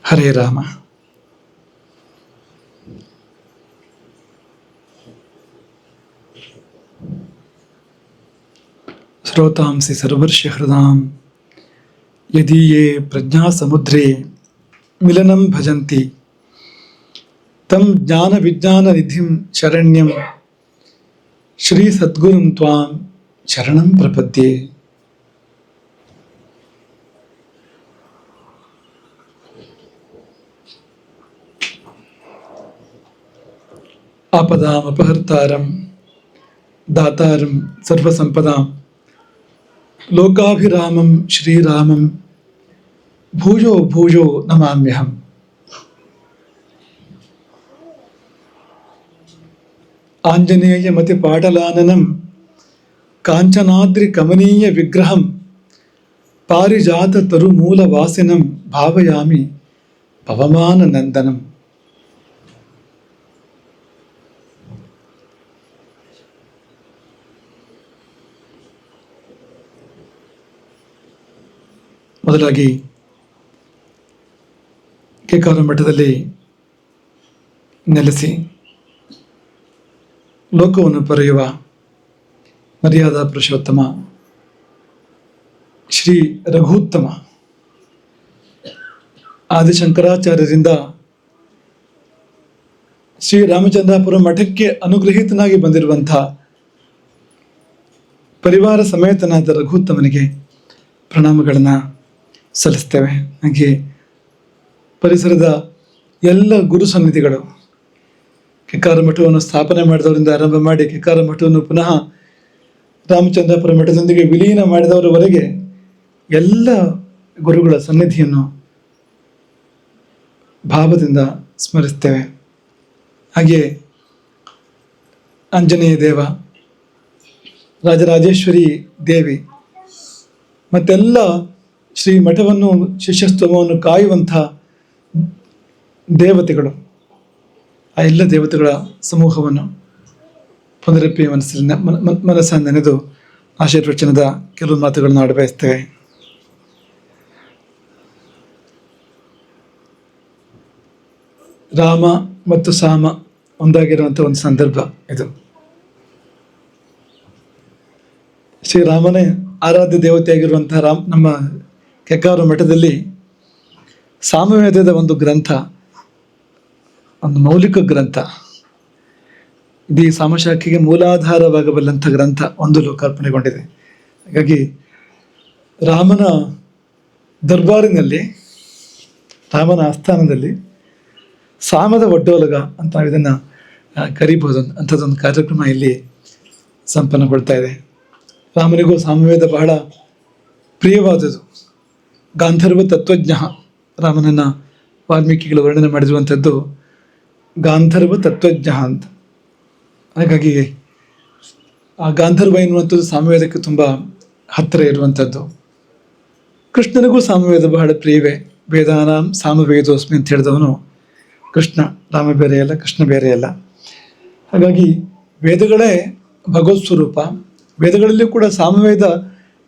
ಹರೇ ರಾಮ. ಶ್ರೋತಾಂಸಿ ಸರ್ವರ್ಷಿ ಹೃದಾಂ ಯದೀಯೇ ಪ್ರಜ್ಞಾ ಸಮುದ್ರೇ ಮಿಲನಂ ಭಜಂತಿ ತಂ ಜ್ಞಾನ ವಿಜ್ಞಾನ ನಿಧಿಂ ಶರಣ್ಯಂ ಶ್ರೀ ಸದ್ಗುರುಂ ತ್ವಾಂ ಶರಣಂ ಪ್ರಪದ್ಯೆ. ಆಪದಾಂ ಅಪಹರ್ತಾರಂ ದಾತಾರಂ ಸರ್ವಸಂಪದಾಂ ಲೋಕಾಭಿರಾಮಂ ಶ್ರೀರಾಮಂ ಭೂಯೋ ಭೂಯೋ ನಮಾಮ್ಯಹಂ. ಆಂಜನೇಯ ಮತಿ ಪಾಟಲಾನನಂ ಕಾಂಚನಾದ್ರಿ ಕಮನೀಯ ವಿಗ್ರಹಂ ಪಾರಿಜಾತ ತರುಮೂಲ ವಾಸಿನಂ ಭಾವಯಾಮಿ ಪವಮಾನ ನಂದನಂ. ಮೊದಲಾಗಿ ಕೇಕಾಲ ಮಠದಲ್ಲಿ ನೆಲೆಸಿ ಲೋಕವನ್ನು ಪೊರೆಯುವ ಮರ್ಯಾದಾ ಪುರುಷೋತ್ತಮ ಶ್ರೀ ರಘುತ್ತಮ ಆದಿಶಂಕರಾಚಾರ್ಯರಿಂದ ಶ್ರೀ ರಾಮಚಂದ್ರಾಪುರ ಮಠಕ್ಕೆ ಅನುಗ್ರಹೀತನಾಗಿ ಬಂದಿರುವಂಥ ಪರಿವಾರ ಸಮೇತನಾದ ರಘುತ್ತಮನಿಗೆ ಪ್ರಣಾಮಗಳನ್ನು ಸಲ್ಲಿಸ್ತೇವೆ. ಹಾಗೆ ಪರಿಸರದ ಎಲ್ಲ ಗುರು ಸನ್ನಿಧಿಗಳು ಕೆಕಾರ ಮಠವನ್ನು ಸ್ಥಾಪನೆ ಮಾಡಿದವರಿಂದ ಆರಂಭ ಮಾಡಿ ಕೆಕಾರ ಮಠವನ್ನು ಪುನಃ ರಾಮಚಂದ್ರಾಪುರ ಮಠದೊಂದಿಗೆ ವಿಲೀನ ಮಾಡಿದವರವರೆಗೆ ಎಲ್ಲ ಗುರುಗಳ ಸನ್ನಿಧಿಯನ್ನು ಭಾವದಿಂದ ಸ್ಮರಿಸ್ತೇವೆ. ಹಾಗೆ ಆಂಜನೇಯ ದೇವ, ರಾಜರಾಜೇಶ್ವರಿ ದೇವಿ ಮತ್ತೆಲ್ಲ ಶ್ರೀ ಮಠವನ್ನು ಶಿಷ್ಯಸ್ತೋಮವನ್ನು ಕಾಯುವಂಥ ದೇವತೆಗಳು, ಆ ಎಲ್ಲ ದೇವತೆಗಳ ಸಮೂಹವನ್ನು ಪುನರಪ್ಪಿ ಮನಸ್ಸನ್ನು ನೆನೆದು ಆಶೀರ್ವಚನದ ಕೆಲವು ಮಾತುಗಳನ್ನು ಆಡಬಯಸ್ತೇವೆ. ರಾಮ ಮತ್ತು ಸಾಮ ಒಂದಾಗಿರುವಂಥ ಒಂದು ಸಂದರ್ಭ ಇದು. ಶ್ರೀರಾಮನೇ ಆರಾಧ್ಯ ದೇವತೆಯಾಗಿರುವಂತಹ ನಮ್ಮ ಕೆಕಾರ ಮಠದಲ್ಲಿ ಸಾಮವೇದದ ಒಂದು ಗ್ರಂಥ, ಒಂದು ಮೌಲಿಕ ಗ್ರಂಥ, ಇಡೀ ಸಾಮಶಾಖೆಗೆ ಮೂಲಾಧಾರವಾಗಬಲ್ಲಂಥ ಗ್ರಂಥ ಒಂದು ಲೋಕಾರ್ಪಣೆಗೊಂಡಿದೆ. ಹಾಗಾಗಿ ರಾಮನ ದರ್ಬಾರಿನಲ್ಲಿ, ರಾಮನ ಆಸ್ಥಾನದಲ್ಲಿ ಸಾಮದ ಒಡ್ಡೋಲಗ ಅಂತ ನಾವು ಇದನ್ನು ಕರಿಬೋದು ಅಂಥದ್ದೊಂದು ಕಾರ್ಯಕ್ರಮ ಇಲ್ಲಿ ಸಂಪನ್ನಗೊಳ್ತಾ ಇದೆ. ರಾಮನಿಗೂ ಸಾಮವೇದ ಬಹಳ ಪ್ರಿಯವಾದದ್ದು. ಗಾಂಧರ್ವ ತತ್ವಜ್ಞ, ರಾಮನನ್ನು ವಾಲ್ಮೀಕಿಗಳು ವರ್ಣನೆ ಮಾಡಿರುವಂಥದ್ದು ಗಾಂಧರ್ವ ತತ್ವಜ್ಞ ಅಂತ. ಹಾಗಾಗಿ ಆ ಗಾಂಧರ್ವ ಎನ್ನುವಂಥದ್ದು ಸಾಮವೇದಕ್ಕೆ ತುಂಬ ಹತ್ತಿರ ಇರುವಂಥದ್ದು. ಕೃಷ್ಣನಿಗೂ ಸಾಮವೇದ ಬಹಳ ಪ್ರಿಯವೇ. ವೇದಾನಾಂ ಸಾಮವೇದೋಸ್ಮಿ ಅಂತ ಹೇಳಿದವನು ಕೃಷ್ಣ. ರಾಮ ಬೇರೆ ಅಲ್ಲ, ಕೃಷ್ಣ ಬೇರೆ ಅಲ್ಲ. ಹಾಗಾಗಿ ವೇದಗಳೇ ಭಗವತ್ ಸ್ವರೂಪ. ವೇದಗಳಲ್ಲಿಯೂ ಕೂಡ ಸಾಮವೇದ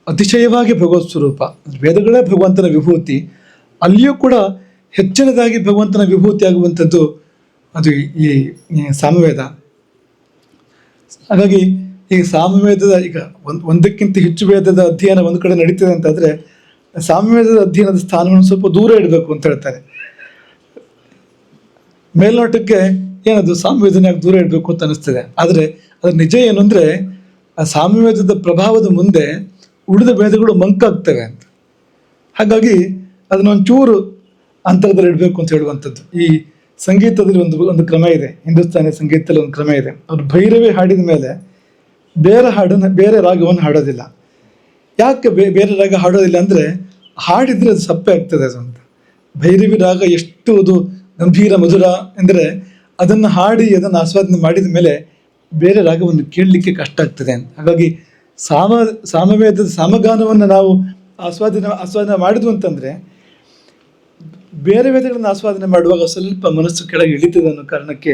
ಅತಿಶಯವಾಗಿ ಭಗವತ್ ಸ್ವರೂಪ. ವೇದಗಳೇ ಭಗವಂತನ ವಿಭೂತಿ. ಅಲ್ಲಿಯೂ ಕೂಡ ಹೆಚ್ಚಿನದಾಗಿ ಭಗವಂತನ ವಿಭೂತಿ ಆಗುವಂಥದ್ದು ಅದು ಈ ಸಾಮವೇದ. ಹಾಗಾಗಿ ಈ ಸಾಮವೇದದ ಈಗ ಒಂದಕ್ಕಿಂತ ಹೆಚ್ಚು ವೇದದ ಅಧ್ಯಯನ ಒಂದು ಕಡೆ ನಡೀತದೆ ಅಂತಾದರೆ, ಸಾಮವೇದದ ಅಧ್ಯಯನದ ಸ್ಥಾನವನ್ನು ಸ್ವಲ್ಪ ದೂರ ಇಡಬೇಕು ಅಂತ ಹೇಳ್ತಾರೆ. ಮೇಲ್ನೋಟಕ್ಕೆ ಏನದು ಸಾಮವೇದನ ದೂರ ಇಡಬೇಕು ಅಂತ ಅನಿಸ್ತದೆ. ಆದರೆ ಅದ್ರ ನಿಜ ಏನು ಅಂದರೆ, ಆ ಸಾಮವೇದದ ಪ್ರಭಾವದ ಮುಂದೆ ಉಳಿದ ವೇದಗಳು ಮಂಕಾಗ್ತವೆ ಅಂತ. ಹಾಗಾಗಿ ಅದನ್ನೊಂಚೂರು ಅಂತರದಲ್ಲಿ ಇಡಬೇಕು ಅಂತ ಹೇಳುವಂಥದ್ದು. ಈ ಸಂಗೀತದಲ್ಲಿ ಒಂದು ಕ್ರಮ ಇದೆ, ಹಿಂದೂಸ್ತಾನಿ ಸಂಗೀತದಲ್ಲಿ ಒಂದು ಕ್ರಮ ಇದೆ. ಅವ್ರು ಭೈರವಿ ಹಾಡಿದ ಮೇಲೆ ಬೇರೆ ರಾಗವನ್ನು ಹಾಡೋದಿಲ್ಲ. ಯಾಕೆ ಬೇರೆ ರಾಗ ಹಾಡೋದಿಲ್ಲ ಅಂದರೆ, ಹಾಡಿದರೆ ಅದು ಸಪ್ಪೆ ಆಗ್ತದೆ ಅದು ಅಂತ. ಭೈರವಿ ರಾಗ ಎಷ್ಟು ಅದು ಗಂಭೀರ ಮಧುರ ಎಂದರೆ, ಅದನ್ನು ಹಾಡಿ ಅದನ್ನು ಆಸ್ವಾದನೆ ಮಾಡಿದ ಮೇಲೆ ಬೇರೆ ರಾಗವನ್ನು ಕೇಳಲಿಕ್ಕೆ ಕಷ್ಟ ಆಗ್ತದೆ ಅಂತ. ಹಾಗಾಗಿ ಸಾಮವೇದದ ಸಾಮಗಾನವನ್ನು ನಾವು ಆಸ್ವಾದನೆ ಮಾಡಿದ್ವು ಅಂತಂದರೆ, ಬೇರೆ ವೇದಗಳನ್ನು ಆಸ್ವಾದನೆ ಮಾಡುವಾಗ ಸ್ವಲ್ಪ ಮನಸ್ಸು ಕೆಳಗೆ ಇಳಿತದೆ ಅನ್ನೋ ಕಾರಣಕ್ಕೆ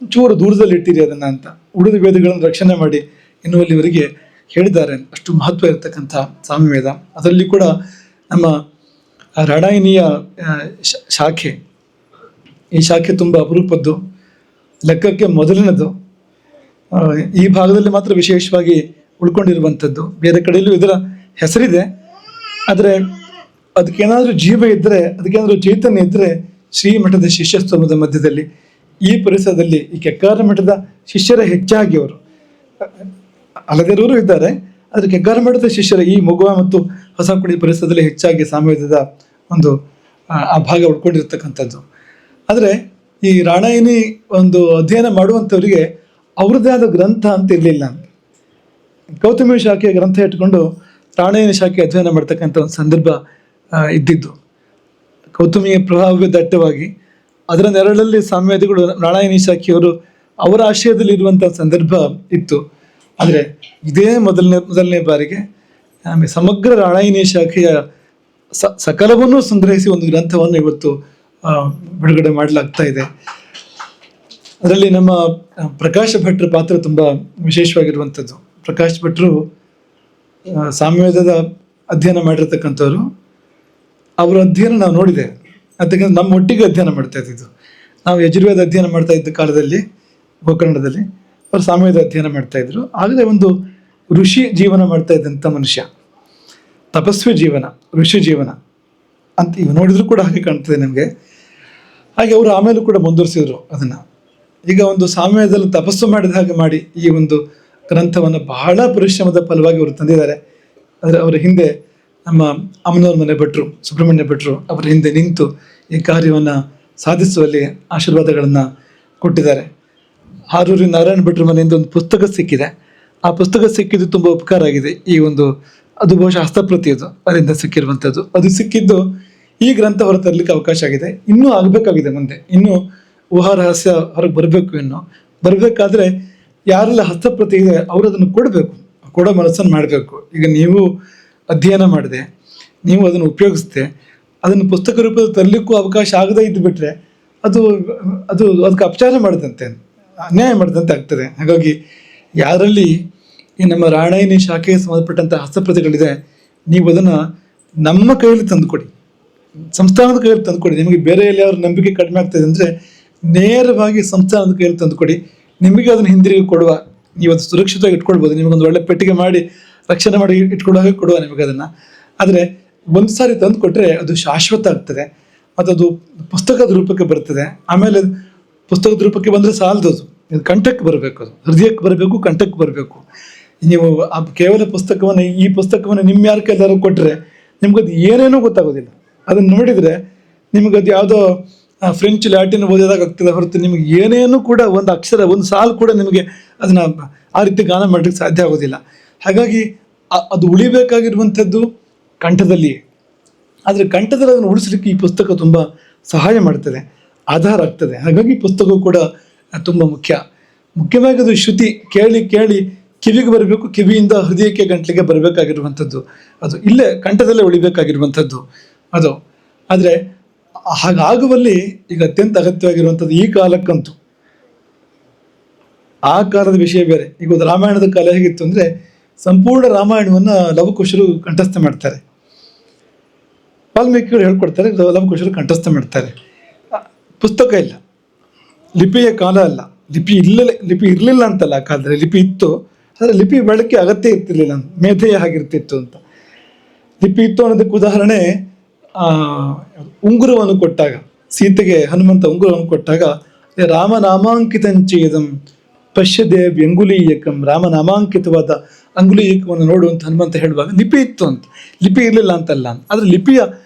ಒಂಚೂರು ದೂರದಲ್ಲಿ ಇಟ್ಟಿರಿ ಅದನ್ನು ಅಂತ ಉಳಿದ ವೇದಗಳನ್ನು ರಕ್ಷಣೆ ಮಾಡಿ ಎನ್ನುವಲ್ಲಿವರೆಗೆ ಹೇಳಿದ್ದಾರೆ. ಅಷ್ಟು ಮಹತ್ವ ಇರತಕ್ಕಂಥ ಸಾಮವೇದ. ಅದರಲ್ಲಿ ಕೂಡ ನಮ್ಮ ಆ ರಾಣಾಯಿನಿಯ ಶಾಖೆ, ಈ ಶಾಖೆ ತುಂಬ ಅಪರೂಪದ್ದು, ಲೆಕ್ಕಕ್ಕೆ ಮೊದಲಿನದು. ಈ ಭಾಗದಲ್ಲಿ ಮಾತ್ರ ವಿಶೇಷವಾಗಿ ಉಳ್ಕೊಂಡಿರುವಂಥದ್ದು. ಬೇರೆ ಕಡೆಯಲ್ಲೂ ಇದರ ಹೆಸರಿದೆ, ಆದರೆ ಅದಕ್ಕೇನಾದರೂ ಜೀವ ಇದ್ದರೆ, ಅದಕ್ಕೇನಾದರೂ ಚೈತನ್ಯ ಇದ್ದರೆ ಶ್ರೀಮಠದ ಶಿಷ್ಯಸ್ತಂಭದ ಮಧ್ಯದಲ್ಲಿ, ಈ ಪರಿಸರದಲ್ಲಿ ಈ ಕೆಕ್ಕಾರ ಮಠದ ಶಿಷ್ಯರ ಹೆಚ್ಚಾಗಿ ಅವರು, ಅಲ್ಲದಿರೋರು ಇದ್ದಾರೆ, ಆದರೆ ಕೆಕ್ಕಾರ ಮಠದ ಶಿಷ್ಯರ ಈ ಮೊಗುವ ಮತ್ತು ಹೊಸಕುಡಿ ಪರಿಸರದಲ್ಲಿ ಹೆಚ್ಚಾಗಿ ಸಾಮ್ಯವಾದದ ಒಂದು ಆ ಭಾಗ ಉಳ್ಕೊಂಡಿರ್ತಕ್ಕಂಥದ್ದು. ಆದರೆ ಈ ರಾಣಾಯಿನಿ ಒಂದು ಅಧ್ಯಯನ ಮಾಡುವಂಥವರಿಗೆ ಅವ್ರದ್ದೇ ಆದ ಗ್ರಂಥ ಅಂತ ಇರಲಿಲ್ಲ. ಗೌತಮಿ ಶಾಖೆಯ ಗ್ರಂಥ ಇಟ್ಕೊಂಡು ರಾಣಾಯಿನಿ ಶಾಖೆ ಅಧ್ಯಯನ ಮಾಡ್ತಕ್ಕಂಥ ಒಂದು ಸಂದರ್ಭ ಇದ್ದಿದ್ದು. ಗೌತಮಿಯ ಪ್ರಭಾವವೇ ದಟ್ಟವಾಗಿ ಅದರ ನೆರಳಲ್ಲಿ ಸಾಮ್ಯವಾದಿಗಳು ರಾಣಾಯಿನಿ ಶಾಖೆಯವರು ಅವರ ಆಶ್ರಯದಲ್ಲಿ ಇರುವಂಥ ಸಂದರ್ಭ ಇತ್ತು. ಆದರೆ ಇದೇ ಮೊದಲನೇ ಬಾರಿಗೆ ಸಮಗ್ರ ರಾಣಾಯಿನಿ ಶಾಖೆಯ ಸಕಲವನ್ನೂ ಸಂಗ್ರಹಿಸಿ ಒಂದು ಗ್ರಂಥವನ್ನು ಇವತ್ತು ಬಿಡುಗಡೆ ಮಾಡಲಾಗ್ತಾ ಇದೆ. ಅದರಲ್ಲಿ ನಮ್ಮ ಪ್ರಕಾಶ ಭಟ್ರ ಪಾತ್ರ ತುಂಬ ವಿಶೇಷವಾಗಿರುವಂಥದ್ದು. ಪ್ರಕಾಶ್ ಭಟ್ರು ಸಾಮ್ಯವಾದದ ಅಧ್ಯಯನ ಮಾಡಿರ್ತಕ್ಕಂಥವ್ರು. ಅವರ ಅಧ್ಯಯನ ನಾವು ನೋಡಿದೆ, ಅದಕ್ಕೆ ನಮ್ಮ ಒಟ್ಟಿಗೆ ಅಧ್ಯಯನ ಮಾಡ್ತಾ ಇದ್ದಿದ್ದು. ನಾವು ಯಜುರ್ವೇದ ಅಧ್ಯಯನ ಮಾಡ್ತಾ ಇದ್ದ ಕಾಲದಲ್ಲಿ ಗೋಕರ್ಣದಲ್ಲಿ ಅವರು ಸಾಮ್ಯವಾದ ಅಧ್ಯಯನ ಮಾಡ್ತಾ ಇದ್ರು. ಆಗಲೇ ಒಂದು ಋಷಿ ಜೀವನ ಮಾಡ್ತಾ ಇದ್ದಂಥ ಮನುಷ್ಯ, ತಪಸ್ವಿ ಜೀವನ, ಋಷಿ ಜೀವನ ಅಂತ ಈಗ ನೋಡಿದ್ರು ಕೂಡ ಹಾಗೆ ಕಾಣ್ತದೆ ನಮಗೆ. ಹಾಗೆ ಅವರು ಆಮೇಲೂ ಕೂಡ ಮುಂದುವರಿಸಿದ್ರು ಅದನ್ನು. ಈಗ ಒಂದು ಸಾಮ್ಯದಲ್ಲಿ ತಪಸ್ಸು ಮಾಡಿದ ಹಾಗೆ ಮಾಡಿ ಈ ಒಂದು ಗ್ರಂಥವನ್ನು ಬಹಳ ಪರಿಶ್ರಮದ ಫಲವಾಗಿ ಅವರು ತಂದಿದ್ದಾರೆ. ಆದರೆ ಅವರ ಹಿಂದೆ ನಮ್ಮ ಅಮ್ಮನವ್ರ ಮನೆ ಭಟ್ರು, ಸುಬ್ರಹ್ಮಣ್ಯ ಭಟ್ರು ಅವರ ಹಿಂದೆ ನಿಂತು ಈ ಕಾರ್ಯವನ್ನು ಸಾಧಿಸುವಲ್ಲಿ ಆಶೀರ್ವಾದಗಳನ್ನು ಕೊಟ್ಟಿದ್ದಾರೆ. ಹಾರೂರಿ ನಾರಾಯಣ ಭಟ್ರ ಮನೆಯಿಂದ ಒಂದು ಪುಸ್ತಕ ಸಿಕ್ಕಿದೆ. ಆ ಪುಸ್ತಕ ಸಿಕ್ಕಿದ್ದು ತುಂಬ ಉಪಕಾರ ಆಗಿದೆ. ಈ ಒಂದು ಅದು ಬಹುಶಃ ಹಸ್ತಪ್ರತಿ, ಅದು ಅದರಿಂದ ಸಿಕ್ಕಿರುವಂಥದ್ದು. ಅದು ಸಿಕ್ಕಿದ್ದು ಈ ಗ್ರಂಥ ಹೊರತರಲಿಕ್ಕೆ ಅವಕಾಶ ಆಗಿದೆ. ಇನ್ನೂ ಆಗಬೇಕಾಗಿದೆ, ಮುಂದೆ ಇನ್ನೂ ಊಹಾ ರಹಸ್ಯ ಹೊರಗೆ ಬರಬೇಕು. ಇನ್ನು ಬರಬೇಕಾದ್ರೆ ಯಾರೆಲ್ಲ ಹಸ್ತಪ್ರತಿ ಇದೆ ಅವರು ಅದನ್ನು ಕೊಡೋ ಮನಸ್ಸನ್ನು ಮಾಡಬೇಕು. ಈಗ ನೀವು ಅಧ್ಯಯನ ಮಾಡಿದೆ, ನೀವು ಅದನ್ನು ಉಪಯೋಗಿಸ್ದೆ, ಅದನ್ನು ಪುಸ್ತಕ ರೂಪದಲ್ಲಿ ತರಲಿಕ್ಕೂ ಅವಕಾಶ ಆಗದೇ ಇದ್ದು ಬಿಟ್ಟರೆ ಅದು ಅದಕ್ಕೆ ಅಪಚಾರ ಮಾಡಿದಂತೆ, ಅನ್ಯಾಯ ಮಾಡಿದಂತೆ ಆಗ್ತದೆ. ಹಾಗಾಗಿ ಯಾರಲ್ಲಿ ಈ ನಮ್ಮ ರಾಣಾಯಿನಿ ಶಾಖೆಗೆ ಸಂಬಂಧಪಟ್ಟಂಥ ಹಸ್ತಪ್ರತಿಗಳಿದೆ, ನೀವು ಅದನ್ನು ನಮ್ಮ ಕೈಯಲ್ಲಿ ತಂದುಕೊಡಿ, ಸಂಸ್ಥಾನದ ಕೈಯಲ್ಲಿ ತಂದುಕೊಡಿ. ನಿಮಗೆ ಬೇರೆ ಎಲ್ಲಿ ಅವ್ರ ನಂಬಿಕೆ ಕಡಿಮೆ ಆಗ್ತದೆ ಅಂದರೆ ನೇರವಾಗಿ ಸಂಸ್ಥಾನದ ಕೈಯಲ್ಲಿ ತಂದುಕೊಡಿ. ನಿಮಗೆ ಅದನ್ನು ಹಿಂದಿರುಗಿ ಕೊಡುವ, ನೀವು ಅದು ಸುರಕ್ಷಿತವಾಗಿ ಇಟ್ಕೊಳ್ಬೋದು. ನಿಮಗೊಂದು ಒಳ್ಳೆ ಪೆಟ್ಟಿಗೆ ಮಾಡಿ ರಕ್ಷಣೆ ಮಾಡಿ ಇಟ್ಕೊಳ್ಳೋ ಹಾಗೆ ಕೊಡುವ ನಿಮಗೆ ಅದನ್ನು. ಆದರೆ ಒಂದು ಸಾರಿ ತಂದು ಕೊಟ್ಟರೆ ಅದು ಶಾಶ್ವತ ಆಗ್ತದೆ ಮತ್ತು ಅದು ಪುಸ್ತಕದ ರೂಪಕ್ಕೆ ಬರ್ತದೆ. ಆಮೇಲೆ ಪುಸ್ತಕದ ರೂಪಕ್ಕೆ ಬಂದರೆ ಸಾಲದು, ಅದು ಕಂಠಕ್ಕೆ ಬರಬೇಕು, ಅದು ಹೃದಯಕ್ಕೆ ಬರಬೇಕು, ಕಂಠಕ್ಕೆ ಬರಬೇಕು. ನೀವು ಕೇವಲ ಈ ಪುಸ್ತಕವನ್ನು ನಿಮ್ಮ ಯಾರ ಕೈಲಾರು ಕೊಟ್ಟರೆ ನಿಮ್ಗದು ಏನೇನೂ ಗೊತ್ತಾಗೋದಿಲ್ಲ. ಅದನ್ನು ನೋಡಿದರೆ ನಿಮಗದು ಯಾವುದೋ ಫ್ರೆಂಚ್ ಲ್ಯಾಟಿನ್ ಓದಿದಾಗ ಆಗ್ತದೆ ಹೊರತು ನಿಮಗೆ ಏನೇನೂ ಕೂಡ ಒಂದು ಅಕ್ಷರ, ಒಂದು ಸಾಲು ಕೂಡ ನಿಮಗೆ ಅದನ್ನು ಆ ರೀತಿ ಗಾನ ಮಾಡಲಿಕ್ಕೆ ಸಾಧ್ಯ ಆಗೋದಿಲ್ಲ. ಹಾಗಾಗಿ ಅದು ಉಳಿಬೇಕಾಗಿರುವಂಥದ್ದು ಕಂಠದಲ್ಲಿಯೇ. ಆದರೆ ಕಂಠದಲ್ಲಿ ಅದನ್ನು ಉಳಿಸಲಿಕ್ಕೆ ಈ ಪುಸ್ತಕ ತುಂಬ ಸಹಾಯ ಮಾಡ್ತದೆ, ಆಧಾರ ಆಗ್ತದೆ. ಹಾಗಾಗಿ ಪುಸ್ತಕವು ಕೂಡ ತುಂಬ ಮುಖ್ಯವಾಗಿ ಅದು ಶ್ರುತಿ ಕೇಳಿ ಕಿವಿಗೆ ಬರಬೇಕು, ಕಿವಿಯಿಂದ ಹೃದಯಕ್ಕೆ ಗಂಟ್ಲಿಗೆ ಬರಬೇಕಾಗಿರುವಂಥದ್ದು, ಅದು ಇಲ್ಲೇ ಕಂಠದಲ್ಲೇ ಉಳಿಬೇಕಾಗಿರುವಂಥದ್ದು ಅದು. ಆದರೆ ಹಾಗಾಗುವಲ್ಲಿ ಈಗ ಅತ್ಯಂತ ಅಗತ್ಯವಾಗಿರುವಂಥದ್ದು ಈ ಕಾಲಕ್ಕಂತೂ. ಆ ಕಾಲದ ವಿಷಯ ಬೇರೆ. ಈಗ ಒಂದು ರಾಮಾಯಣದ ಕಾಲ ಹೇಗಿತ್ತು ಅಂದರೆ ಸಂಪೂರ್ಣ ರಾಮಾಯಣವನ್ನು ಲವಕುಶರು ಕಂಠಸ್ಥ ಮಾಡ್ತಾರೆ, ವಾಲ್ಮೀಕಿಯವರು ಹೇಳ್ಕೊಡ್ತಾರೆ, ಲವಕುಶರು ಕಂಠಸ್ಥ ಮಾಡ್ತಾರೆ. ಪುಸ್ತಕ ಇಲ್ಲ, ಲಿಪಿಯ ಕಾಲ ಅಲ್ಲ, ಲಿಪಿ ಇರಲಿಲ್ಲ ಅಂತಲ್ಲ. ಆ ಕಾಲದಲ್ಲಿ ಲಿಪಿ ಇತ್ತು, ಆದರೆ ಲಿಪಿ ಬಳಕೆ ಅಗತ್ಯ ಇರ್ತಿರ್ಲಿಲ್ಲ, ಮೇಧೆಯ ಹಾಗಿರ್ತಿತ್ತು ಅಂತ. ಲಿಪಿ ಇತ್ತು ಅನ್ನೋದಕ್ಕೆ ಉದಾಹರಣೆ, ಉಂಗುರವನ್ನು ಕೊಟ್ಟಾಗ, ಸೀತೆಗೆ ಹನುಮಂತ ಉಂಗುರವನ್ನು ಕೊಟ್ಟಾಗ, ರಾಮನಾಮಾಂಕಿತಂಚೇದಂ ಪಶ್ಯದೇವ್ ಅಂಗುಲೀಯಕಂ, ರಾಮನಾಮಾಂಕಿತವಾದ ಅಂಗುಲೀಯಕವನ್ನು ನೋಡುವಂತ ಹನುಮಂತ ಹೇಳುವಾಗ ಲಿಪಿ ಇತ್ತು ಅಂತ. ಲಿಪಿ ಇರಲಿಲ್ಲ ಅಂತಲ್ಲ, ಆದರೆ ಲಿಪಿಯ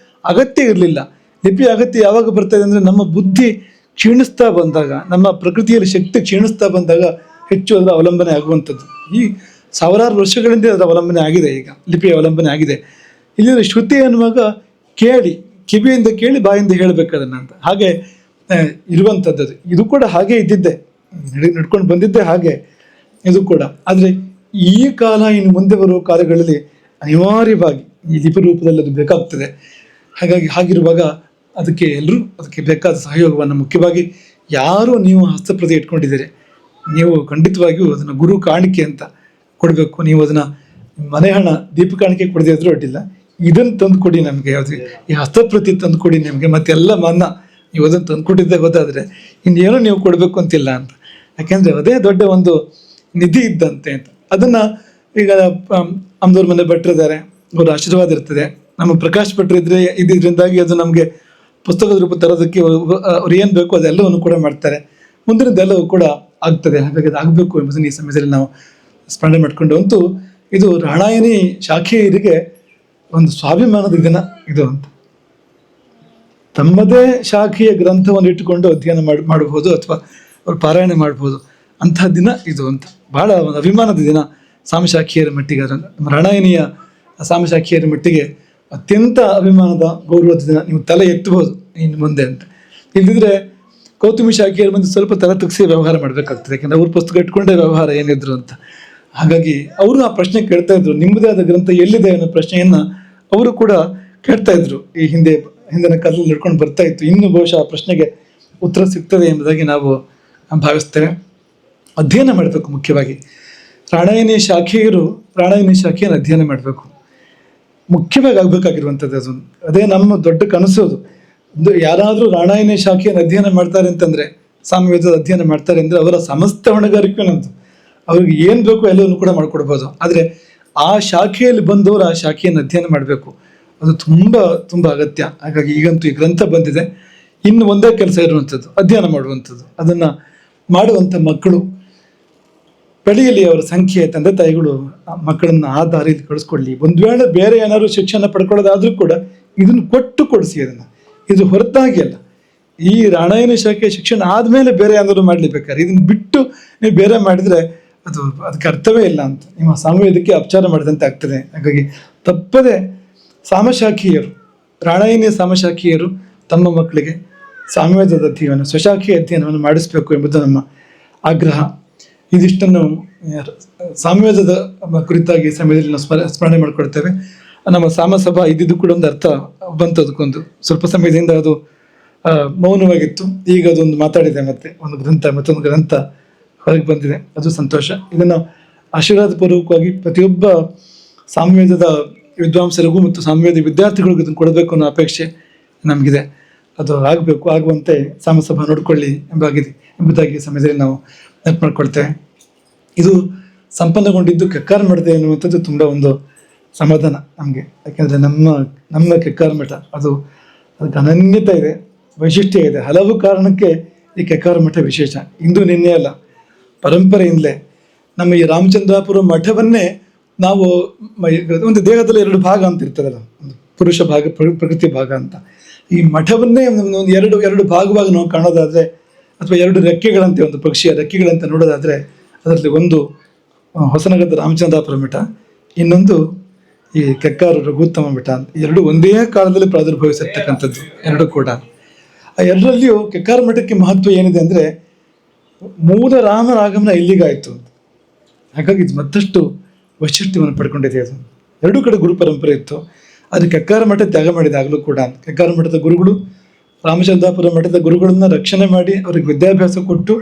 ಅಗತ್ಯ ಇರಲಿಲ್ಲ. ಲಿಪಿಯ ಅಗತ್ಯ ಯಾವಾಗ ಬರ್ತದೆ ಅಂದರೆ ನಮ್ಮ ಬುದ್ಧಿ ಕ್ಷೀಣಿಸ್ತಾ ಬಂದಾಗ, ನಮ್ಮ ಪ್ರಕೃತಿಯಲ್ಲಿ ಶಕ್ತಿ ಕ್ಷೀಣಿಸ್ತಾ ಬಂದಾಗ ಹೆಚ್ಚು ಅದರ ಅವಲಂಬನೆ ಆಗುವಂಥದ್ದು. ಈ ಸಾವಿರಾರು ವರ್ಷಗಳಿಂದ ಅದರ ಅವಲಂಬನೆ ಆಗಿದೆ, ಈಗ ಲಿಪಿಯ ಅವಲಂಬನೆ ಆಗಿದೆ. ಇಲ್ಲಿ ಶ್ರುತಿ ಅನ್ನುವಾಗ ಕಿವಿಯಿಂದ ಕೇಳಿ ಬಾಯಿಂದ ಹೇಳಬೇಕು ಅದನ್ನು ಅಂತ, ಹಾಗೆ ಇರುವಂಥದ್ದು. ಇದು ಕೂಡ ಹಾಗೆ ಇದ್ದಿದ್ದೆ, ನಡ್ಕೊಂಡು ಬಂದಿದ್ದೆ ಹಾಗೆ ಇದು ಕೂಡ. ಆದರೆ ಈ ಕಾಲ ಇನ್ನು ಮುಂದೆ ಬರುವ ಕಾಲಗಳಲ್ಲಿ ಅನಿವಾರ್ಯವಾಗಿ ಈ ಲಿಪಿ ರೂಪದಲ್ಲಿ ಅದು ಬೇಕಾಗ್ತದೆ. ಹಾಗಿರುವಾಗ ಅದಕ್ಕೆ ಬೇಕಾದ ಸಹಯೋಗವನ್ನು, ಮುಖ್ಯವಾಗಿ ಯಾರು ನೀವು ಹಸ್ತಪ್ರತಿ ಇಟ್ಕೊಂಡಿದ್ದೀರಿ, ನೀವು ಖಂಡಿತವಾಗಿಯೂ ಅದನ್ನು ಗುರು ಕಾಣಿಕೆ ಅಂತ ಕೊಡಬೇಕು. ನೀವು ಅದನ್ನು ಮನೆ ಹಣ ದೀಪ ಕಾಣಿಕೆ ಕೊಡದೇ ಇದ್ರೂ ಅಡ್ಡಿಲ್ಲ, ಇದನ್ನು ತಂದು ಕೊಡಿ ನಮಗೆ, ಯಾವುದು ಈ ಹಸ್ತಪ್ರತಿ ತಂದು ಕೊಡಿ ನಿಮಗೆ, ಮತ್ತೆಲ್ಲ ಮನ್ನ ನೀವು ಅದನ್ನು ತಂದು ಕೊಟ್ಟಿದ್ದೆ ಗೊತ್ತಾದರೆ ಇನ್ನೇನು ನೀವು ಕೊಡಬೇಕು ಅಂತಿಲ್ಲ ಅಂತ. ಯಾಕೆಂದರೆ ಅದೇ ದೊಡ್ಡ ಒಂದು ನಿಧಿ ಇದ್ದಂತೆ ಅಂತ. ಅದನ್ನು ಈಗ ಅಮ್ದವ್ರ ಮನೆ ಭಟ್ರಿದ್ದಾರೆ, ಅವರ ಆಶೀರ್ವಾದ ಇರ್ತದೆ. ನಮ್ಮ ಪ್ರಕಾಶ್ ಭಟ್ರು ಇದ್ರೆ ಇದರಿಂದಾಗಿ ಅದು ನಮಗೆ ಪುಸ್ತಕದ ರೂಪ ತರೋದಕ್ಕೆ ಅವ್ರು ಏನು ಬೇಕೋ ಅದೆಲ್ಲವನ್ನು ಕೂಡ ಮಾಡ್ತಾರೆ. ಮುಂದಿನದೆಲ್ಲವೂ ಕೂಡ ಆಗ್ತದೆ. ಹಾಗಾಗಿ ಅದು ಆಗಬೇಕು ಎಂಬುದನ್ನು ಈ ಸಮಯದಲ್ಲಿ ನಾವು ಸ್ಮರಣೆ ಮಾಡಿಕೊಂಡು, ಅಂತೂ ಇದು ರಾಣಾಯಣಿ ಶಾಖೆಯರಿಗೆ ಒಂದು ಸ್ವಾಭಿಮಾನದ ದಿನ ಇದು ಅಂತ. ತಮ್ಮದೇ ಶಾಖೆಯ ಗ್ರಂಥವನ್ನು ಇಟ್ಟುಕೊಂಡು ಅಧ್ಯಯನ ಮಾಡಬಹುದು ಅಥವಾ ಅವ್ರು ಪಾರಾಯಣ ಮಾಡ್ಬೋದು, ಅಂತಹ ದಿನ ಇದು ಅಂತ. ಬಹಳ ಒಂದು ಅಭಿಮಾನದ ದಿನ ಸಾಮಶಾಖಿಯರ ಮಟ್ಟಿಗೆ. ನಮ್ಮ ರಾಣಾಯಣಿಯ ಸಾಮಶಾಖಿಯರ ಮಟ್ಟಿಗೆ ಅತ್ಯಂತ ಅಭಿಮಾನದ ಗೌರವದ ದಿನ. ನೀವು ತಲೆ ಎತ್ತಬಹುದು ಇನ್ನು ಮುಂದೆ ಅಂತ. ಇಲ್ಲದಿದ್ರೆ ಕೌತುಮಿ ಶಾಖೆಯರ ಮುಂದೆ ಸ್ವಲ್ಪ ತಲೆ ತಗ್ಸಿ ವ್ಯವಹಾರ ಮಾಡಬೇಕಾಗ್ತದೆ, ಯಾಕೆಂದರೆ ಅವ್ರ ಪುಸ್ತಕ ಇಟ್ಕೊಂಡೇ ವ್ಯವಹಾರ ಏನಿದ್ರು ಅಂತ. ಹಾಗಾಗಿ ಅವರು ಆ ಪ್ರಶ್ನೆ ಕೇಳ್ತಾ ಇದ್ರು, ನಿಮ್ಮದೇ ಆದ ಗ್ರಂಥ ಎಲ್ಲಿದೆ ಅನ್ನೋ ಪ್ರಶ್ನೆಯನ್ನು ಅವರು ಕೂಡ ಕೇಳ್ತಾ ಇದ್ರು. ಈ ಹಿಂದಿನ ಕಾಲದಲ್ಲಿ ನಡ್ಕೊಂಡು ಬರ್ತಾ ಇತ್ತು. ಇನ್ನು ಬಹುಶಃ ಆ ಪ್ರಶ್ನೆಗೆ ಉತ್ತರ ಸಿಗ್ತದೆ ಎಂಬುದಾಗಿ ನಾವು ಭಾವಿಸ್ತೇವೆ. ಅಧ್ಯಯನ ಮಾಡಬೇಕು. ಮುಖ್ಯವಾಗಿ ರಾಣಾಯಣಿ ಶಾಖೆಯನ್ನು ಅಧ್ಯಯನ ಮಾಡಬೇಕು. ಮುಖ್ಯವಾಗಿ ಆಗಬೇಕಾಗಿರುವಂಥದ್ದು ಅದು. ಅದೇ ನಮ್ಮ ದೊಡ್ಡ ಕನಸು ಅದು. ಯಾರಾದರೂ ರಾಣಾಯಣಿ ಶಾಖೆಯನ್ನು ಅಧ್ಯಯನ ಮಾಡ್ತಾರೆ ಅಂತಂದರೆ, ಸಾಮವೇದದ ಅಧ್ಯಯನ ಮಾಡ್ತಾರೆ ಅಂದರೆ ಅವರ ಸಮಸ್ತ ಹೊಣೆಗಾರಿಕೆ ನಮ್ಮದು. ಅವ್ರಿಗೆ ಏನು ಬೇಕೋ ಎಲ್ಲವನ್ನು ಕೂಡ ಮಾಡಿಕೊಡ್ಬೋದು. ಆದರೆ ಆ ಶಾಖೆಯಲ್ಲಿ ಬಂದವರು ಆ ಶಾಖೆಯನ್ನು ಅಧ್ಯಯನ ಮಾಡಬೇಕು. ಅದು ತುಂಬ ತುಂಬ ಅಗತ್ಯ. ಹಾಗಾಗಿ ಈಗಂತೂ ಈ ಗ್ರಂಥ ಬಂದಿದೆ, ಇನ್ನು ಒಂದೇ ಕೆಲಸ ಇರುವಂಥದ್ದು ಅಧ್ಯಯನ ಮಾಡುವಂಥದ್ದು. ಅದನ್ನು ಮಾಡುವಂಥ ಮಕ್ಕಳು ಬೆಳೆಯಲಿ, ಅವರ ಸಂಖ್ಯೆ, ತಂದೆ ತಾಯಿಗಳು ಮಕ್ಕಳನ್ನು ಆ ದಾರಿಯಲ್ಲಿ ಕಳಿಸ್ಕೊಳ್ಳಿ. ಒಂದು ವೇಳೆ ಬೇರೆ ಏನಾದ್ರು ಶಿಕ್ಷಣ ಪಡ್ಕೊಳ್ಳೋದಾದ್ರೂ ಕೂಡ ಇದನ್ನು ಕೊಡಿಸಿ ಅದನ್ನು. ಇದು ಹೊರತಾಗಿ ಅಲ್ಲ. ಈ ರಾಣಾಯಣಿ ಶಾಖೆ ಶಿಕ್ಷಣ ಆದಮೇಲೆ ಬೇರೆ ಏನಾದ್ರು ಮಾಡಲೇಬೇಕಾದ್ರೆ, ಇದನ್ನು ಬಿಟ್ಟು ನೀವು ಬೇರೆ ಮಾಡಿದರೆ ಅದಕ್ಕೆ ಅರ್ಥವೇ ಇಲ್ಲ ಅಂತ. ನಿಮ್ಮ ಸಾಮವೇದಕ್ಕೆ ಅಪಚಾರ ಮಾಡಿದಂತೆ ಆಗ್ತದೆ. ಹಾಗಾಗಿ ತಪ್ಪದೆ ಸಾಮಶಾಖೀಯರು, ರಾಣಾಯಣಿಯ ಸಾಮಶಾಖೀಯರು ತಮ್ಮ ಮಕ್ಕಳಿಗೆ ಸಾಮವೇದದ ಅಧ್ಯಯನ, ಸ್ವಶಾಖೆಯ ಅಧ್ಯಯನವನ್ನು ಮಾಡಿಸಬೇಕು ಎಂಬುದು ನಮ್ಮ ಆಗ್ರಹ. ಇದಿಷ್ಟನ್ನು ಸಾಮವೇದದ ಕುರಿತಾಗಿ ಸಮಯದಲ್ಲಿ ನಾವು ಸ್ಮರಣೆ ಮಾಡಿಕೊಡ್ತೇವೆ. ನಮ್ಮ ಸಾಮಸಭಾ ಇದ್ದಿದ್ದು ಕೂಡ ಒಂದು ಅರ್ಥ ಬಂತು. ಅದಕ್ಕೊಂದು ಸ್ವಲ್ಪ ಸಮಯದಿಂದ ಅದು ಮೌನವಾಗಿತ್ತು. ಈಗ ಅದೊಂದು ಮಾತಾಡಿದೆ, ಮತ್ತೆ ಮತ್ತೊಂದು ಗ್ರಂಥ ಹೊರಗೆ ಬಂದಿದೆ. ಅದು ಸಂತೋಷ. ಇದನ್ನು ಆಶೀರ್ವಾದ ಪೂರ್ವಕವಾಗಿ ಪ್ರತಿಯೊಬ್ಬ ಸಾಮವೇದದ ವಿದ್ವಾಂಸರಿಗೂ ಮತ್ತು ಸಾಮವೇದ ವಿದ್ಯಾರ್ಥಿಗಳಿಗೂ ಇದನ್ನು ಕೊಡಬೇಕು ಅನ್ನೋ ಅಪೇಕ್ಷೆ ನಮಗಿದೆ. ಅದು ಆಗಬೇಕು, ಆಗುವಂತೆ ಸಾಮಸಭಾ ನೋಡಿಕೊಳ್ಳಿ ಎಂಬುದಾಗಿ ಸಮಯದಲ್ಲಿ ನಾವು ನೆನಪು ಮಾಡ್ಕೊಳ್ತೇವೆ. ಇದು ಸಂಪನ್ನಗೊಂಡಿದ್ದು ಕೆಕ್ಕಾರ ಮಠದ ಎನ್ನುವಂಥದ್ದು ತುಂಬ ಒಂದು ಸಮಾಧಾನ ನಮಗೆ. ಯಾಕೆಂದರೆ ನಮ್ಮ ಕೆಕ್ಕಾರ ಮಠ ಅದಕ್ಕೆ ಅನನ್ಯತೆ ಇದೆ, ವೈಶಿಷ್ಟ್ಯ ಇದೆ. ಹಲವು ಕಾರಣಕ್ಕೆ ಈ ಕೆಕ್ಕಾರ ಮಠ ವಿಶೇಷ. ಇಂದು ನಿನ್ನೆ ಅಲ್ಲ, ಪರಂಪರೆಯಿಂದಲೇ ನಮ್ಮ ಈ ರಾಮಚಂದ್ರಾಪುರ ಮಠವನ್ನೇ ನಾವು ಒಂದು ದೇಹದಲ್ಲಿ 2 ಭಾಗ ಅಂತ ಇರ್ತದಲ್ಲ, ಒಂದು ಪುರುಷ ಭಾಗ, ಪ್ರಕೃತಿ ಭಾಗ ಅಂತ. ಈ ಮಠವನ್ನೇ ಒಂದು ಎರಡು ಭಾಗವಾಗಿ ನಾವು ಕಾಣೋದಾದರೆ, ಅಥವಾ 2 ರೆಕ್ಕೆಗಳಂತೆ, ಒಂದು ಪಕ್ಷಿಯ ರೆಕ್ಕೆಗಳಂತೆ ನೋಡೋದಾದರೆ, ಅದರಲ್ಲಿ ಒಂದು ಹೊಸನಗರದ ರಾಮಚಂದ್ರಾಪುರ ಮಠ, ಇನ್ನೊಂದು ಈ ಕೆಕ್ಕಾರು ರಘುತ್ತಮ ಮಠ ಅಂತ. 2 ಒಂದೇ ಕಾಲದಲ್ಲಿ ಪ್ರಾದುರ್ಭವಿಸಿರ್ತಕ್ಕಂಥದ್ದು 2 ಕೂಡ. ಆ 2ರಲ್ಲಿಯೂ ಕೆಕ್ಕಾರ ಮಠಕ್ಕೆ ಮಹತ್ವ ಏನಿದೆ ಅಂದರೆ, ಮೂಲ ರಾಮನ ಆಗಮನ ಇಲ್ಲಿಗಾಯಿತು ಅಂತ. ಹಾಗಾಗಿ ಇದು ಮತ್ತಷ್ಟು ವೈಶಿಷ್ಟ್ಯವನ್ನು ಪಡ್ಕೊಂಡಿದೆ. ಅದು 2 ಕಡೆ ಗುರು ಪರಂಪರೆ ಇತ್ತು. ಆದರೆ ಕೆಕ್ಕಾರ ಮಠ ತ್ಯಾಗ ಮಾಡಿದಾಗಲೂ ಕೂಡ ಕೆಕ್ಕಾರ ಮಠದ ಗುರುಗಳು ರಾಮಚಂದ್ರಾಪುರ ಮಠದ ಗುರುಗಳನ್ನ ರಕ್ಷಣೆ ಮಾಡಿ ಅವ್ರಿಗೆ ವಿದ್ಯಾಭ್ಯಾಸ ಕೊಟ್ಟು,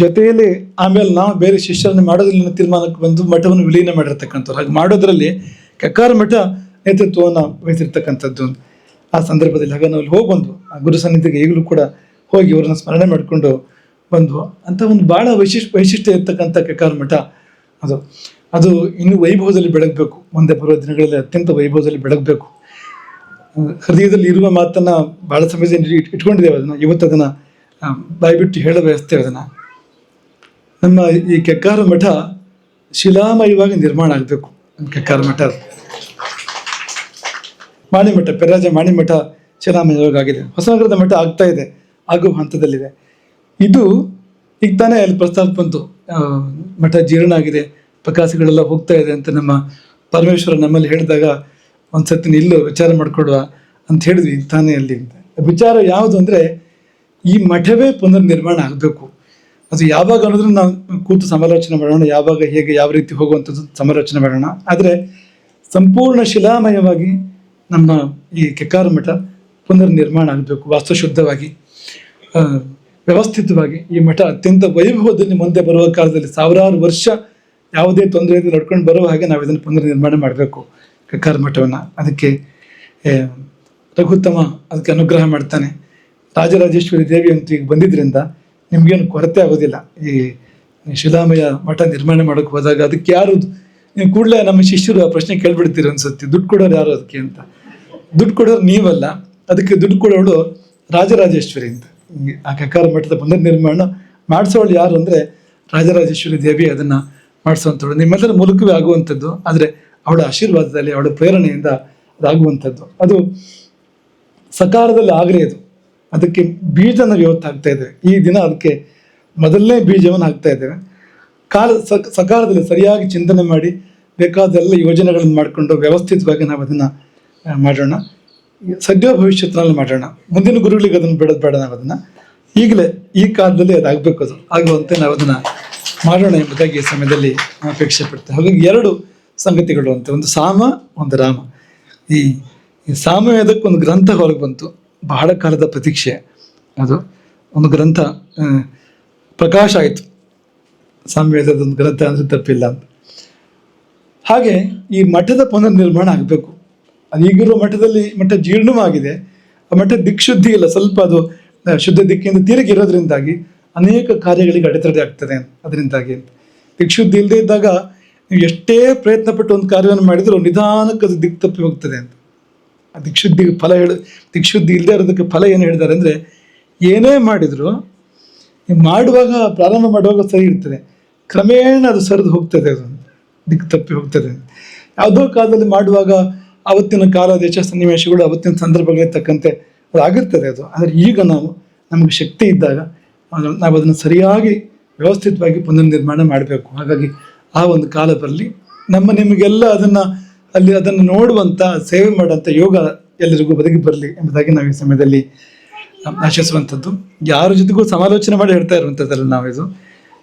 ಜೊತೆಯಲ್ಲಿ ಆಮೇಲೆ ನಾವು ಬೇರೆ ಶಿಷ್ಯರನ್ನು ಮಾಡೋದಿಲ್ಲ ತೀರ್ಮಾನಕ್ಕೆ ಬಂದು ಮಠವನ್ನು ವಿಲೀನ ಮಾಡಿರ್ತಕ್ಕಂಥವ್ರು. ಹಾಗೆ ಮಾಡೋದ್ರಲ್ಲಿ ಕೆಕ್ಕಾರ ಮಠ ನೇತೃತ್ವವನ್ನು ವಹಿಸಿರ್ತಕ್ಕಂಥದ್ದು ಆ ಸಂದರ್ಭದಲ್ಲಿ. ಹಾಗೆ ನಾವು ಹೋಗಿ ಬಂದ್ವು ಆ ಗುರು ಸನ್ನಿಧಿಗೆ, ಈಗಲೂ ಕೂಡ ಹೋಗಿ ಅವರನ್ನು ಸ್ಮರಣೆ ಮಾಡಿಕೊಂಡು ಬಂದ್ವು. ಅಂತ ಒಂದು ಭಾಳ ವೈಶಿಷ್ಟ್ಯ ಇರ್ತಕ್ಕಂಥ ಕೆಕ್ಕಾರ ಮಠ ಅದು ಇನ್ನೂ ವೈಭವದಲ್ಲಿ ಬೆಳಗಬೇಕು. ಮುಂದೆ ಬರುವ ದಿನಗಳಲ್ಲಿ ಅತ್ಯಂತ ವೈಭವದಲ್ಲಿ ಬೆಳಗಬೇಕು. ಹೃದಯದಲ್ಲಿ ಇರುವ ಮಾತನ್ನು ಭಾಳ ಸಮಯದಿಂದ ಇಟ್ಕೊಂಡಿದ್ದೇವೆ. ಇವತ್ತು ಅದನ್ನು ಬಾಯ್ಬಿಟ್ಟು ಹೇಳ ಬಯಸ್ತೇವೆ. ನಮ್ಮ ಈ ಕೆಕ್ಕಾರ ಮಠ ಶಿಲಾಮಯವಾಗಿ ನಿರ್ಮಾಣ ಆಗಬೇಕು. ಕೆಕ್ಕಾರ ಮಠ ಮಾಣಿಮಠ, ಪೆರಾಜ ಮಾಣಿಮಠ ಶಿಲಾಮಯವಾಗಿ ಆಗಿದೆ. ಹೊಸನಗರದ ಮಠ ಆಗ್ತಾ ಇದೆ, ಆಗುವ ಹಂತದಲ್ಲಿದೆ. ಇದು ಈಗ ತಾನೇ ಅಲ್ಲಿ ಪ್ರಸ್ತಾಪ ಬಂತು, ಮಠ ಜೀರ್ಣ ಆಗಿದೆ, ಪ್ರಕಾಶಗಳೆಲ್ಲ ಹೋಗ್ತಾ ಇದೆ ಅಂತ ನಮ್ಮ ಪರಮೇಶ್ವರ ನಮ್ಮಲ್ಲಿ ಹೇಳಿದಾಗ ಒಂದ್ಸತಿ ಇಲ್ಲೂ ವಿಚಾರ ಮಾಡಿಕೊಡುವ ಅಂತ ಹೇಳಿದ್ವಿ ತಾನೇ ಅಲ್ಲಿ ಅಂತ. ವಿಚಾರ ಯಾವುದು ಅಂದರೆ, ಈ ಮಠವೇ ಪುನರ್ ನಿರ್ಮಾಣ ಆಗಬೇಕು. ಅದು ಯಾವಾಗ ಅನ್ನೋದನ್ನು ನಾವು ಕೂತು ಸಮಾಲೋಚನೆ ಮಾಡೋಣ, ಯಾವಾಗ ಹೇಗೆ ಯಾವ ರೀತಿ ಹೋಗುವಂಥದ್ದು ಸಮಾಲೋಚನೆ ಮಾಡೋಣ. ಆದರೆ ಸಂಪೂರ್ಣ ಶಿಲಾಮಯವಾಗಿ ನಮ್ಮ ಈ ಕೆಕ್ಕಾರ ಮಠ ಪುನರ್ ನಿರ್ಮಾಣ ಆಗಬೇಕು. ವಾಸ್ತುಶುದ್ಧವಾಗಿ, ವ್ಯವಸ್ಥಿತವಾಗಿ ಈ ಮಠ ಅತ್ಯಂತ ವೈಭವದಲ್ಲಿ ಮುಂದೆ ಬರುವ ಕಾಲದಲ್ಲಿ 1000 ವರ್ಷ ಯಾವುದೇ ತೊಂದರೆ ನಡ್ಕೊಂಡು ಬರುವ ಹಾಗೆ ನಾವು ಇದನ್ನು ಪುನರ್ ನಿರ್ಮಾಣ ಮಾಡಬೇಕು. ಕಕ್ಕಾರ ಮಠವನ್ನು. ಅದಕ್ಕೆ ಆ, ರಘುತ್ತಮ ಅದಕ್ಕೆ ಅನುಗ್ರಹ ಮಾಡ್ತಾನೆ. ರಾಜರಾಜೇಶ್ವರಿ ದೇವಿ ಅಂತೂ ಈಗ ಬಂದಿದ್ರಿಂದ ನಿಮ್ಗೇನು ಕೊರತೆ ಆಗೋದಿಲ್ಲ. ಈ ಶಿಲಾಮಯ ಮಠ ನಿರ್ಮಾಣ ಮಾಡೋಕೆ ಹೋದಾಗ ಅದಕ್ಕೆ ಯಾರು, ನೀವು ಕೂಡಲೇ ನಮ್ಮ ಶಿಷ್ಯರು ಆ ಪ್ರಶ್ನೆ ಕೇಳ್ಬಿಡ್ತೀರಿ ಅನ್ಸುತ್ತೆ, ದುಡ್ಡು ಕೊಡೋರು ಯಾರು ಅದಕ್ಕೆ ಅಂತ. ದುಡ್ಡು ಕೊಡೋರು ನೀವಲ್ಲ, ಅದಕ್ಕೆ ದುಡ್ಡು ಕೊಡೋಳು ರಾಜರಾಜೇಶ್ವರಿ ಅಂತ. ಆ ಕಕ್ಕಾರ ಮಠದ ಪುನರ್ ನಿರ್ಮಾಣ ಮಾಡಿಸೋಳು ಯಾರು ಅಂದರೆ ರಾಜರಾಜೇಶ್ವರಿ ದೇವಿ ಅದನ್ನು ಮಾಡಿಸುವಂಥದ್ದು. ನಿಮ್ಮೆಲ್ಲರ ಮೂಲಕವೇ ಆಗುವಂಥದ್ದು, ಆದರೆ ಅವಳ ಆಶೀರ್ವಾದದಲ್ಲಿ, ಅವಳ ಪ್ರೇರಣೆಯಿಂದ ಅದಾಗುವಂಥದ್ದು. ಅದು ಸಕಾಲದಲ್ಲಿ ಆಗಲೇ ಅದು. ಅದಕ್ಕೆ ಬೀಜ ನಾವು ಇವತ್ತು ಹಾಕ್ತಾ ಇದ್ದೇವೆ. ಈ ದಿನ ಅದಕ್ಕೆ ಮೊದಲನೇ ಬೀಜವನ್ನು ಹಾಕ್ತಾ ಇದ್ದೇವೆ. ಸಕಾಲದಲ್ಲಿ ಸರಿಯಾಗಿ ಚಿಂತನೆ ಮಾಡಿ ಬೇಕಾದೆಲ್ಲ ಯೋಜನೆಗಳನ್ನು ಮಾಡಿಕೊಂಡು ವ್ಯವಸ್ಥಿತವಾಗಿ ನಾವು ಅದನ್ನು ಮಾಡೋಣ. ಸದ್ಯ ಭವಿಷ್ಯತ್ನಲ್ಲಿ ಮಾಡೋಣ. ಮುಂದಿನ ಗುರುಗಳಿಗೆ ಅದನ್ನು ಬಿಡೋದು ಬೇಡ. ನಾವು ಅದನ್ನು ಈಗಲೇ ಈ ಕಾಲದಲ್ಲಿ ಅದಾಗಬೇಕು, ಅದು ಆಗುವಂತೆ ನಾವು ಅದನ್ನು ಮಾಡೋಣ ಎಂಬುದಾಗಿ ಈ ಸಮಯದಲ್ಲಿ ಅಪೇಕ್ಷೆ ಪಡ್ತೇವೆ. ಹಾಗಾಗಿ ಎರಡು ಸಂಗತಿಗಳು ಅಂತ, ಒಂದು ಸಾಮ, ಒಂದು ರಾಮ. ಈ ಸಾಮವೇದಕ್ಕೆ ಒಂದು ಗ್ರಂಥ ಹೊರಗೆ ಬಂತು, ಬಹಳ ಕಾಲದ ಪ್ರತೀಕ್ಷೆ. ಅದು ಒಂದು ಗ್ರಂಥ ಪ್ರಕಾಶ ಆಯಿತು. ಸಾಮವೇದದ ಒಂದು ಗ್ರಂಥ ಅಂದರೆ ತಪ್ಪಿಲ್ಲ ಅಂತ. ಹಾಗೆ ಈ ಮಠದ ಪುನರ್ನಿರ್ಮಾಣ ಆಗಬೇಕು. ಅದು ಈಗಿರೋ ಮಠದಲ್ಲಿ ಮಠ ಜೀರ್ಣವೂ ಆಗಿದೆ. ಆ ಮಠ ದಿಕ್ಶುದ್ಧಿ ಇಲ್ಲ, ಸ್ವಲ್ಪ ಅದು ಶುದ್ಧ ದಿಕ್ಕಿಂದ ತೀರಿಗೆ ಇರೋದ್ರಿಂದಾಗಿ ಅನೇಕ ಕಾರ್ಯಗಳಿಗೆ ಅಡೆತಡೆ ಆಗ್ತದೆ. ಅದರಿಂದಾಗಿ ದಿಕ್ಶುದ್ಧಿ ಇಲ್ಲದೆ ಇದ್ದಾಗ ನೀವು ಎಷ್ಟೇ ಪ್ರಯತ್ನ ಪಟ್ಟು ಒಂದು ಕಾರ್ಯವನ್ನು ಮಾಡಿದರೂ ನಿಧಾನಕ್ಕೆ ಅದು ದಿಕ್ಕು ತಪ್ಪಿ ಹೋಗ್ತದೆ ಅಂತ. ಆ ದಿಕ್ಶುದ್ಧಿಗೆ ಫಲ ದಿಕ್ಶುದ್ಧಿ ಇಲ್ಲದೆ ಇರೋದಕ್ಕೆ ಫಲ ಏನು ಹೇಳಿದ್ದಾರೆ ಅಂದರೆ, ಏನೇ ಮಾಡಿದರೂ ಮಾಡುವಾಗ, ಪ್ರಾರಂಭ ಮಾಡುವಾಗ ಸರಿ ಇರ್ತದೆ, ಕ್ರಮೇಣ ಅದು ಸರಿದು ಹೋಗ್ತದೆ, ಅದು ದಿಕ್ಕು ತಪ್ಪಿ ಹೋಗ್ತದೆ. ಯಾವುದೋ ಕಾಲದಲ್ಲಿ ಮಾಡುವಾಗ ಅವತ್ತಿನ ಕಾಲ, ದೇಶ, ಸನ್ನಿವೇಶಗಳು, ಅವತ್ತಿನ ಸಂದರ್ಭಗಳಿಗೆ ತಕ್ಕಂತೆ ಅದು ಆಗಿರ್ತದೆ ಅದು. ಆದರೆ ಈಗ ನಮಗೆ ಶಕ್ತಿ ಇದ್ದಾಗ ನಾವು ಅದನ್ನು ಸರಿಯಾಗಿ ವ್ಯವಸ್ಥಿತವಾಗಿ ಪುನರ್ನಿರ್ಮಾಣ ಮಾಡಬೇಕು. ಹಾಗಾಗಿ ಆ ಒಂದು ಕಾಲ ಬರಲಿ, ನಿಮಗೆಲ್ಲ ಅದನ್ನು ನೋಡುವಂಥ, ಸೇವೆ ಮಾಡುವಂಥ ಯೋಗ ಎಲ್ಲರಿಗೂ ಬದುಕಿ ಬರಲಿ ಎಂಬುದಾಗಿ ನಾವು ಈ ಸಮಯದಲ್ಲಿ ಆಶಿಸುವಂಥದ್ದು. ಯಾರ ಜೊತೆಗೂ ಸಮಾಲೋಚನೆ ಮಾಡಿ ಹೇಳ್ತಾ ಇರುವಂಥದ್ದಲ್ಲ ನಾವಿದು.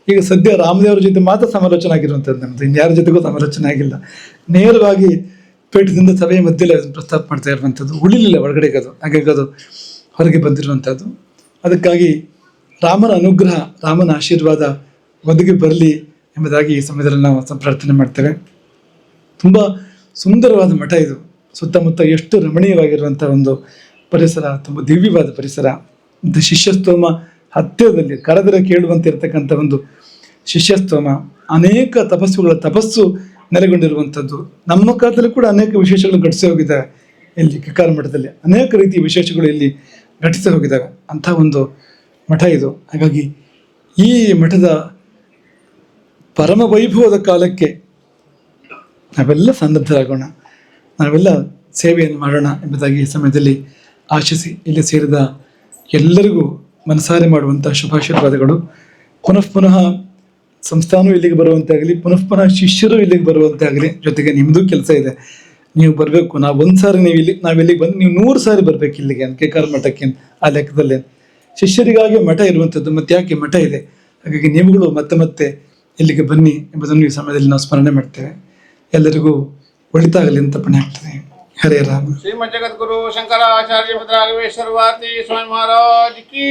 ಈಗ ಸದ್ಯ ರಾಮದೇವರ ಜೊತೆ ಮಾತ್ರ ಸಮಾಲೋಚನೆ ಆಗಿರುವಂಥದ್ದು ನಮ್ಮದು, ಇನ್ಯಾರ ಜೊತೆಗೂ ಸಮಾಲೋಚನೆ ಆಗಿಲ್ಲ. ನೇರವಾಗಿ ಪೀಠದಿಂದ ಸಭೆಯ ಮಧ್ಯೆಲೆ ಅದನ್ನು ಪ್ರಸ್ತಾಪ ಮಾಡ್ತಾ ಇರುವಂಥದ್ದು, ಉಳಿಲಿಲ್ಲ ಒಳಗಡೆಗೆ ಅದು. ಹಾಗಾಗಿ ಅದು ಹೊರಗೆ ಬಂದಿರುವಂಥದ್ದು. ಅದಕ್ಕಾಗಿ ರಾಮನ ಅನುಗ್ರಹ, ರಾಮನ ಆಶೀರ್ವಾದ ಒದಗಿ ಬರಲಿ ಎಂಬುದಾಗಿ ಈ ಸಮಯದಲ್ಲಿ ನಾವು ಪ್ರಾರ್ಥನೆ ಮಾಡ್ತೇವೆ. ತುಂಬ ಸುಂದರವಾದ ಮಠ ಇದು. ಸುತ್ತಮುತ್ತ ಎಷ್ಟು ರಮಣೀಯವಾಗಿರುವಂಥ ಒಂದು ಪರಿಸರ, ತುಂಬ ದಿವ್ಯವಾದ ಪರಿಸರ. ಮತ್ತು ಶಿಷ್ಯಸ್ತೋಮ ಹತ್ತಿರದಲ್ಲಿ ಕರೆದರೆ ಕೇಳುವಂತೆ ಇರತಕ್ಕಂಥ ಒಂದು ಶಿಷ್ಯಸ್ತೋಮ, ಅನೇಕ ತಪಸ್ಸು ನೆಲೆಗೊಂಡಿರುವಂಥದ್ದು. ನಮ್ಮ ಕಾಲದಲ್ಲಿ ಕೂಡ ಅನೇಕ ವಿಶೇಷಗಳು ಘಟಿಸಿ ಹೋಗಿದ್ದಾವೆ. ಇಲ್ಲಿ ಕಕ್ಕಾರ ಮಠದಲ್ಲಿ ಅನೇಕ ರೀತಿಯ ವಿಶೇಷಗಳು ಇಲ್ಲಿ ಘಟಿಸಿ ಹೋಗಿದ್ದಾವೆ. ಅಂಥ ಒಂದು ಮಠ ಇದು. ಹಾಗಾಗಿ ಈ ಮಠದ ಪರಮ ವೈಭವದ ಕಾಲಕ್ಕೆ ನಾವೆಲ್ಲ ಸನ್ನದ್ಧರಾಗೋಣ, ನಾವೆಲ್ಲ ಸೇವೆಯನ್ನು ಮಾಡೋಣ ಎಂಬುದಾಗಿ ಈ ಸಮಯದಲ್ಲಿ ಆಶಿಸಿ, ಇಲ್ಲಿ ಸೇರಿದ ಎಲ್ಲರಿಗೂ ಮನಸಾರೆ ಮಾಡುವಂಥ ಶುಭಾಶೀರ್ವಾದಗಳು. ಪುನಃ ಸಂಸ್ಥಾನವೂ ಇಲ್ಲಿಗೆ ಬರುವಂತೆ ಆಗಲಿ, ಪುನಃ ಶಿಷ್ಯರು ಇಲ್ಲಿಗೆ ಬರುವಂತೆ ಆಗಲಿ. ಜೊತೆಗೆ ನಿಮ್ಮದು ಕೆಲಸ ಇದೆ, ನೀವು ಬರಬೇಕು. ನಾವು ಒಂದು ಸಾರಿ ನಾವಿಲ್ಲಿಗೆ ಬಂದು ನೀವು 100 ಸಾರಿ ಬರಬೇಕು ಇಲ್ಲಿಗೆ, ಕಕ್ಕಾರ ಮಠಕ್ಕೆ. ಆ ಲೆಕ್ಕದಲ್ಲೇ ಶಿಷ್ಯರಿಗಾಗಿ ಮಠ ಇರುವಂಥದ್ದು, ಮತ್ತೆ ಯಾಕೆ ಮಠ ಇದೆ. ಹಾಗಾಗಿ ನೀವುಗಳು ಮತ್ತೆ ಇಲ್ಲಿಗೆ ಬನ್ನಿ ಎಂಬುದನ್ನು ಈ ಸಮಯದಲ್ಲಿ ನಾವು ಸ್ಮರಣೆ ಮಾಡ್ತೇವೆ. ಎಲ್ಲರಿಗೂ ಒಳಿತಾಗಲಿ ಅಂತ ಪಣೆ ಆಗ್ತದೆ. ಹರೇ ರಾಮ. ಶ್ರೀಮದ್ ಜಗದ್ಗುರು ಶಂಕರಾಚಾರ್ಯ ರಾಘವೇಶ್ವರ ಭಾರತಿ ಸ್ವಾಮಿ ಮಹಾರಾಜ್ ಕೀ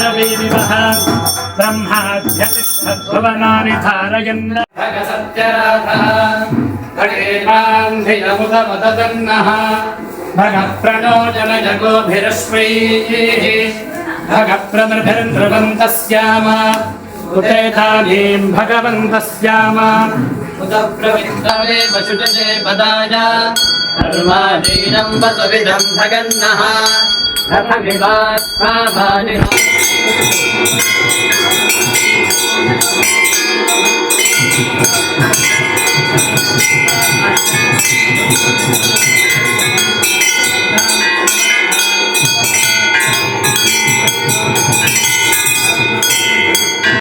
रविविवः ब्रह्माद्यतिष्ठद्भुवनानि धारयन् भगसत्यराधः भगेतान्धियमुदमदन्नः भगप्रणोजनजगोभिरश्वैः भगप्रमृभिर्नृवन्तस्याम उतेतानीं भगवन्तस्याम उदप्रविन्दवे वशुजये पदाय धर्माधीनं वसविदं भगन्नः रथमिवात्माभानिः